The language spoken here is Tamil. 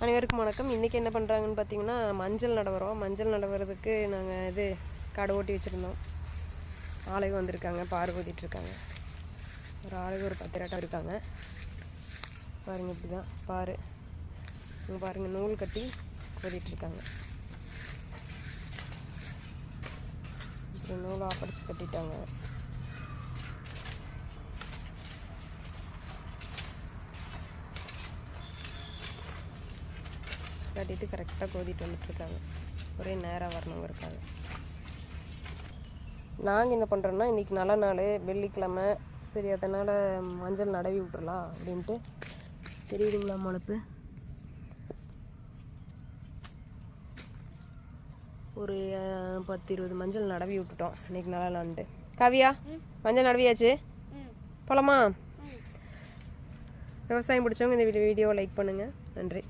அனைவருக்கும் வணக்கம். இன்றைக்கி என்ன பண்ணுறாங்கன்னு பார்த்தீங்கன்னா, மஞ்சள் நடவரோம். மஞ்சள் நடவரதுக்கு நாங்கள் காடை ஓட்டி வச்சுருந்தோம். ஆளுங்க வந்திருக்காங்க, பாரு ஊதிட்டுருக்காங்க. ஒரு ஆளுங்க ஒரு 10 ரேட்டாக இருக்காங்க. பாருங்கள், இப்படி தான் பாரு. இங்கே பாருங்கள், நூல் கட்டி ஊதிட்டுருக்காங்க. இப்படி நூல் ஆப்படிச்சு கட்டிட்டாங்க. கட்டிட்டு கரெக்டாக கோதிட்டு வந்துட்டுருக்காங்க. ஒரே நேராக வரணுங்கிறக்காக. நாங்கள் என்ன பண்ணுறோன்னா, இன்றைக்கி நல்ல நாள், வெள்ளிக்கிழமை. சரி, அதனால் மஞ்சள் நடவி விட்டுறலாம் அப்படின்ட்டு. தெரியுதுங்களா முளைப்பு? ஒரு 10-20 மஞ்சள் நடவி விட்டுட்டோம் இன்றைக்கி நல்ல நாள்ன்ட்டு. காவியா, மஞ்சள் நடவியாச்சு, போலாமா? விவசாயம் பிடிச்சவங்க இந்த வீடியோவை லைக் பண்ணுங்கள். நன்றி.